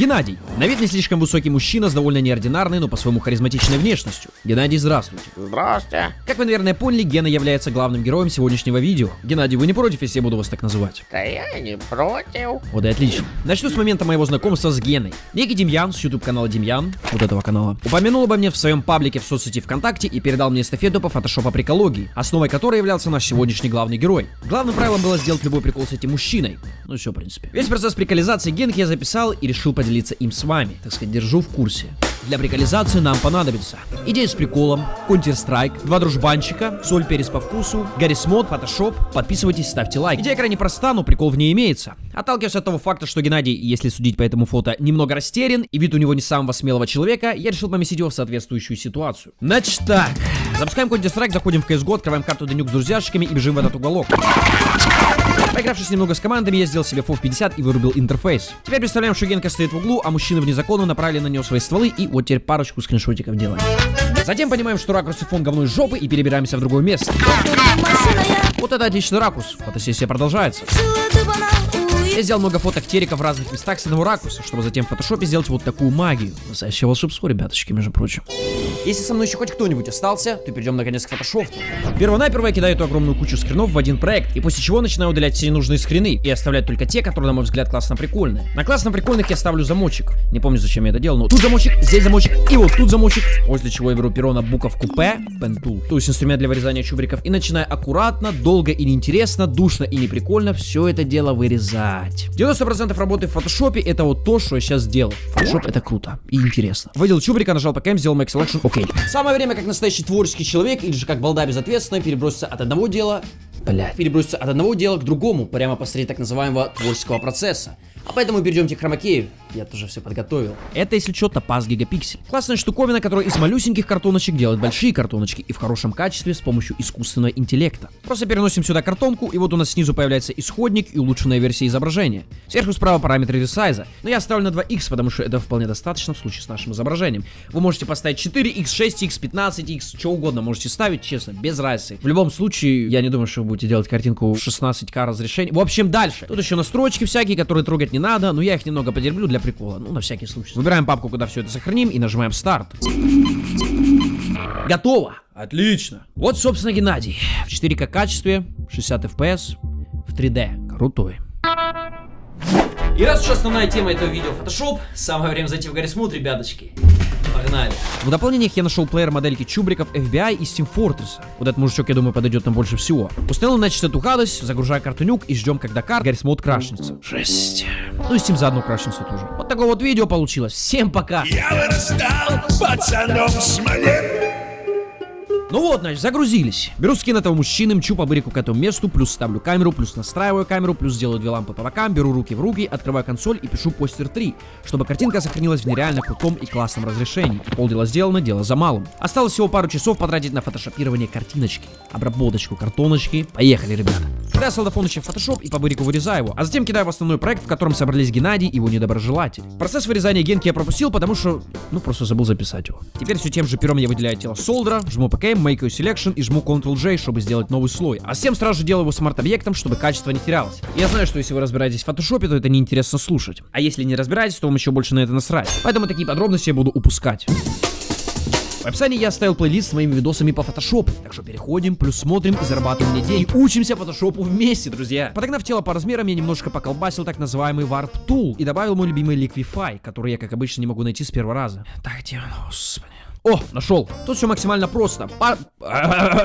Геннадий. На вид не слишком высокий мужчина с довольно неординарной, но по-своему харизматичной внешностью. Геннадий, здравствуйте. Здравствуйте. Как вы, наверное, поняли, Гена является главным героем сегодняшнего видео. Геннадий, вы не против, если я буду вас так называть? Да я не против. Вот и отлично. Начну с момента моего знакомства с Геной. Некий Демьян с YouTube-канала Демьян, вот этого канала, упомянул обо мне в своем паблике в соцсети ВКонтакте и передал мне эстафету по фотошоп-априкологии, основой которой являлся наш сегодняшний главный герой. Главным правилом было сделать любой прикол с этим мужчиной. Ну все, в принципе. Весь процесс приколизации Генки я записал и решил поделиться им с вами. Так сказать, держу в курсе. Для приколизации нам понадобится идея с приколом, Counter-Strike, 2 дружбанчика, соль, перец по вкусу, Гаррис Мод, фотошоп. Подписывайтесь, ставьте лайк. Идея крайне проста, но прикол в ней имеется. Отталкиваясь от того факта, что Геннадий, если судить по этому фото, немного растерян, и вид у него не самого смелого человека, я решил поместить его в соответствующую ситуацию. Значит так, запускаем Counter-Strike, заходим в CSGO, открываем карту Денюк с друзьяшками и бежим в этот уголок. Поигравшись немного с командами, я сделал себе FOV 50 и вырубил интерфейс. Теперь представляем, что Генка стоит в углу, а мужчины вне закона направили на него свои стволы, и вот теперь парочку скриншотиков делаем. Затем понимаем, что ракурс и фон говно из жопы, и перебираемся в другое место. Вот это отличный ракурс. Фотосессия продолжается. Я сделал много фоток терека в разных местах с одного ракурса, чтобы затем в фотошопе сделать вот такую магию. Настоящее волшебство, ребяточки, между прочим. Если со мной еще хоть кто-нибудь остался, то перейдем наконец к фотошопту. Перво-наперво я кидаю эту огромную кучу скринов в один проект, и после чего начинаю удалять все ненужные скрины и оставлять только те, которые, на мой взгляд, классно прикольные. На классно прикольных я ставлю замочек. Не помню, зачем я это делал, но тут замочек, здесь замочек и вот тут замочек. После чего я беру перо на буковку П, пентул, то есть инструмент для вырезания чубриков, и начинаю аккуратно, долго и неинтересно, душно и неприкольно все это дело вырезать. 90% работы в фотошопе — это вот то, что я сейчас сделал. Фотошоп — это круто и интересно. Выделил чубрика, нажал ПКМ, сделал Make Selection, окей. Самое время, как настоящий творческий человек, или же как балда безответственная, переброситься от одного дела к другому, прямо посреди так называемого творческого процесса. А поэтому перейдемте к хромакею. Я тоже все подготовил. Это, если что, топаз гигапиксель. Классная штуковина, которая из малюсеньких картоночек делает большие картоночки и в хорошем качестве с помощью искусственного интеллекта. Просто переносим сюда картонку, и вот у нас снизу появляется исходник и улучшенная версия изображения. Сверху справа параметры ресайза. Но я ставлю на 2х, потому что это вполне достаточно в случае с нашим изображением. Вы можете поставить 4х, 6х, 15х, что угодно можете ставить, честно, без разницы. В любом случае, я не думаю, что вы будете делать картинку в 16К разрешения. В общем, дальше. Тут еще настройки всякие, которые трогать не надо, но я их немного подерблю для прикола, ну, на всякий случай. Выбираем папку, куда все это сохраним, и нажимаем старт. Готово! Отлично! Вот, собственно, Геннадий. В 4К качестве, 60 FPS, в 3D. Крутой. И раз уж основная тема этого видео Photoshop, самое время зайти в Гаррис Мод, ребяточки. Погнали. В дополнениях я нашел плеер модельки чубриков FBI и Steam Fortress. Вот этот мужичок, я думаю, подойдет нам больше всего. Установил, значит, эту гадость, загружаю карту нюк и ждем, когда Гаррис Мод крашнется. Жесть. Ну и Steam заодно крашнется тоже. Вот такое вот видео получилось. Всем пока. Я вырастал пацаном смоле. Ну вот, значит, загрузились. Беру скин этого мужчины, мчу по бырику к этому месту, плюс ставлю камеру, плюс настраиваю камеру, плюс делаю 2 лампы по бокам, беру руки в руки, открываю консоль и пишу постер 3, чтобы картинка сохранилась в нереально крутом и классном разрешении. Полдела сделано, дело за малым. Осталось всего пару часов потратить на фотошопирование картиночки, обработочку картоночки. Поехали, ребята. Кидаю солдафоныча в фотошоп и по бырику вырезаю его, а затем кидаю в основной проект, в котором собрались Геннадий и его недоброжелатели. Процесс вырезания Генки я пропустил, потому что, просто забыл записать его. Теперь все тем же пером я выделяю тело солдера, жму ПКМ, Make Selection и жму Ctrl-J, чтобы сделать новый слой. А всем сразу же делаю его смарт-объектом, чтобы качество не терялось. Я знаю, что если вы разбираетесь в фотошопе, то это неинтересно слушать. А если не разбираетесь, то вам еще больше на это насрать. Поэтому такие подробности я буду упускать. В описании я оставил плейлист с моими видосами по фотошопу. Так что переходим, плюс смотрим и зарабатываем мне деньги. Учимся фотошопу вместе, друзья. Подогнав тело по размерам, я немножко поколбасил так называемый Warp Tool и добавил мой любимый Liquify, который я, как обычно, не могу найти с первого раза. Так, где он, господи. О, нашел. Тут все максимально просто.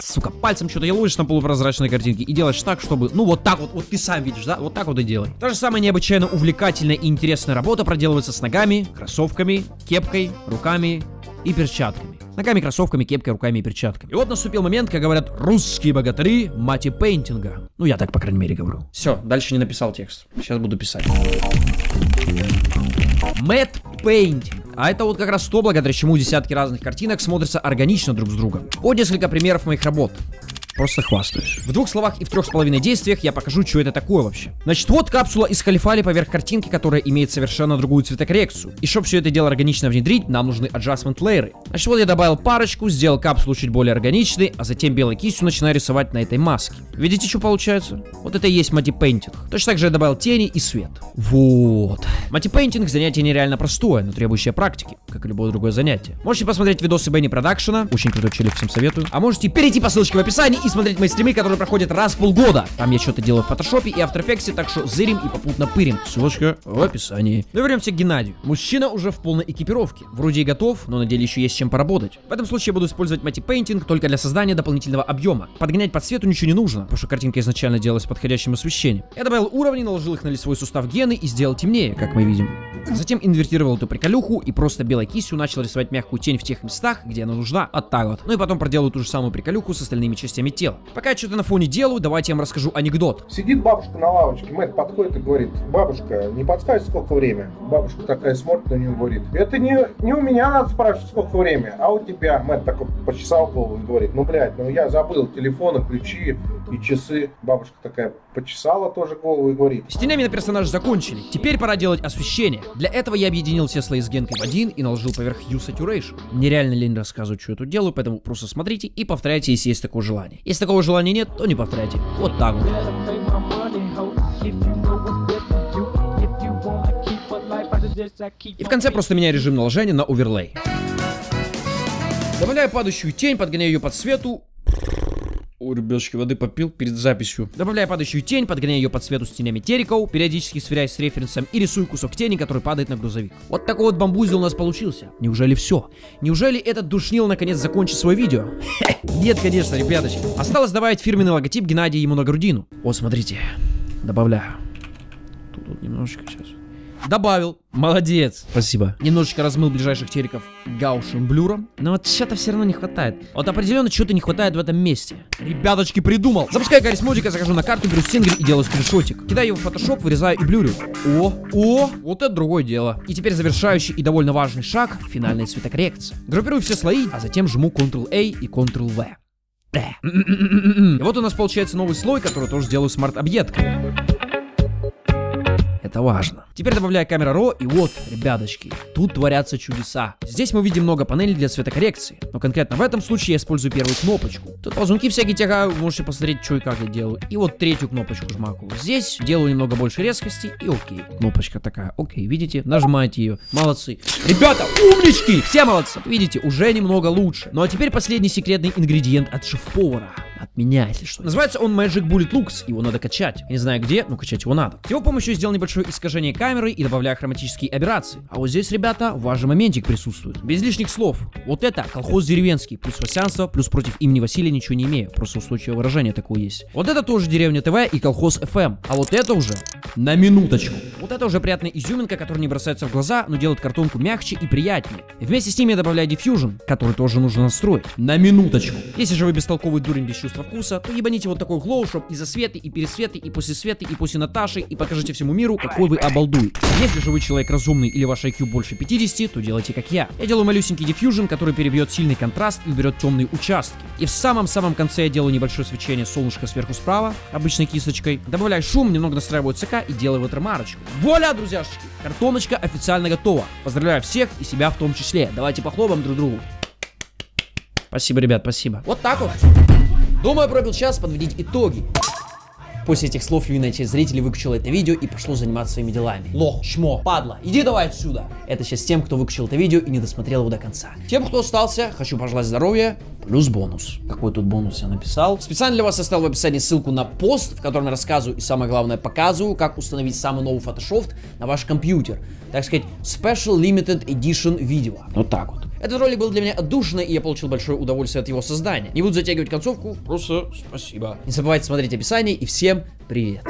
Сука, пальцем что-то елозишь на полупрозрачной картинке и делаешь так, чтобы, вот так вот ты сам видишь, да? Вот так вот и делай. Та же самая необычайно увлекательная и интересная работа проделывается с ногами, кроссовками, кепкой, руками и перчатками. Ногами, кроссовками, кепкой, руками и перчатками. И вот наступил момент, как говорят русские богатыри, мати-пейнтинга. Ну, я так, по крайней мере, говорю. Все, дальше не написал текст. Сейчас буду писать. Мэтт Пейнтинг. А это вот как раз то, благодаря чему десятки разных картинок смотрятся органично друг с другом. Вот несколько примеров моих работ. Просто хвастаюсь. В 2 словах и в 3,5 действиях я покажу, что это такое вообще. Значит, вот капсула из халифали поверх картинки, которая имеет совершенно другую цветокоррекцию. И чтобы все это дело органично внедрить, нам нужны adjustment лейеры. Значит, вот я добавил парочку, сделал капсулу чуть более органичной, а затем белой кистью начинаю рисовать на этой маске. Видите, что получается? Вот это и есть мати-пейнтинг. Точно так же я добавил тени и свет. Вот. Матипейнтинг занятие нереально простое, но требующее практики, как и любое другое занятие. Можете посмотреть видосы Бенни Продакшена, очень крутой челик, всем советую. А можете перейти по ссылочке в описании и смотреть мои стримы, которые проходят раз в полгода. Там я что-то делаю в фотошопе и After Effects, так что зырим и попутно пырим. Ссылочка в описании. Но вернемся к Геннадию. Мужчина уже в полной экипировке. Вроде и готов, но на деле еще есть с чем поработать. В этом случае я буду использовать матипейнтинг только для создания дополнительного объема. Подгонять под цвету ничего не нужно, потому что картинка изначально делалась с подходящим освещением. Я добавил уровни, наложил их на лицевой сустав Гены и сделал темнее, как мы видим. Затем инвертировал эту приколюху и просто белой кистью начал рисовать мягкую тень в тех местах, где она нужна, вот так вот. Ну и потом проделаю ту же самую приколюху с остальными частями тела. Пока я что-то на фоне делаю, давайте я вам расскажу анекдот. Сидит бабушка на лавочке, Мэтт подходит и говорит: бабушка, не подскажешь, сколько время? Бабушка такая смотрит на него и говорит: это не у меня надо спрашивать, сколько время, а у тебя. Мэтт такой почесал голову и говорит: ну, блядь, ну я забыл телефоны, ключи и часы. Бабушка такая почесала тоже голову и говорит: С тенями на персонажа закончили. Теперь пора делать освещение. Для этого я объединил все слои с генкой в один и наложил поверх Hue Saturation. Нереально лень рассказывать, что я тут делаю, поэтому просто смотрите и повторяйте, если есть такое желание. Если такого желания нет, то не повторяйте. Вот так вот. И в конце просто меняю режим наложения на оверлей. Добавляю падающую тень, подгоняю ее под свету. О, ребятушки, воды попил перед записью. Добавляю падающую тень, подгоняю ее под цвету с тенями Террикоу, периодически сверяясь с референсом и рисую кусок тени, который падает на грузовик. Вот такой вот бамбузил у нас получился. Неужели все? Неужели этот душнил наконец закончит свое видео? Нет, конечно, ребяточки. Осталось добавить фирменный логотип Геннадия ему на грудину. Вот, смотрите. Добавляю. Тут вот немножечко сейчас. Добавил. Молодец. Спасибо. Немножечко размыл ближайших терриков гаушем блюром. Но вот что-то все равно не хватает. Вот определенно что-то не хватает в этом месте. Ребяточки, придумал. Запускаю Гаррис Модика, захожу на карту, беру стингер и делаю скриншотик. Кидаю его в фотошоп, вырезаю и блюрю. О, вот это другое дело. И теперь завершающий и довольно важный шаг — финальная цветокоррекция. Группирую все слои, а затем жму Ctrl-A и Ctrl-V. И вот у нас получается новый слой, который тоже делаю смарт-объедкой. Это важно. Теперь добавляю камера RAW, и вот, ребяточки, тут творятся чудеса. Здесь мы видим много панелей для цветокоррекции, но конкретно в этом случае я использую первую кнопочку. Тут ползунки всякие тягаю, вы можете посмотреть, что и как я делаю. И вот третью кнопочку жмакаю. Здесь делаю немного больше резкости, и окей. Кнопочка такая, окей, видите? Нажимаете ее. Молодцы. Ребята, умнички! Все молодцы. Видите, уже немного лучше. Ну а теперь последний секретный ингредиент от шеф-повара. От меня, если что. Называется он Magic Bullet Lux, его надо качать. Я не знаю где, но качать его надо. С его помощью я сделал небольшое искажение камеры и добавляю хроматические аберрации. А вот здесь, ребята, важный моментик присутствует. Без лишних слов. Вот это колхоз деревенский, плюс Васянство, плюс против имени Василия ничего не имею. Просто устойчивое выражение такое есть. Вот это тоже деревня ТВ и колхоз FM. А вот это уже на минуточку. Вот это уже приятная изюминка, которая не бросается в глаза, но делает картонку мягче и приятнее. И вместе с ними я добавляю Diffusion, который тоже нужно настроить. На минуточку. Если же вы бестолковый дурень без чувства вкуса, то ебаните вот такой глоушоп и засветы, и пересветы, и после светы, и после Наташи, и покажите всему миру, какой вы обалдуй. Если же вы человек разумный или ваш IQ больше 50, то делайте как я. Я делаю малюсенький Diffusion, который перебьет сильный контраст и уберет темные участки. И в самом-самом конце я делаю небольшое свечение солнышка сверху справа, обычной кисточкой. Добавляю шум, немного настраиваю ЦК и делаю ватермарочку. Вуаля, друзьяшечки! Картоночка официально готова. Поздравляю всех и себя в том числе. Давайте похлопаем друг другу. Спасибо, ребят, спасибо. Вот так вот. Думаю, пробил час подводить итоги. После этих слов львиная часть зрителей выключила это видео и пошло заниматься своими делами. Лох, чмо, падла, иди давай отсюда. Это сейчас тем, кто выключил это видео и не досмотрел его до конца. Тем, кто остался, хочу пожелать здоровья, плюс бонус. Какой тут бонус я написал? Специально для вас оставил в описании ссылку на пост, в котором я рассказываю и самое главное показываю, как установить самый новый Photoshop на ваш компьютер. Так сказать, Special Limited Edition видео. Вот так вот. Этот ролик был для меня отдушный, и я получил большое удовольствие от его создания. Не буду затягивать концовку, просто спасибо. Не забывайте смотреть описание, и всем привет.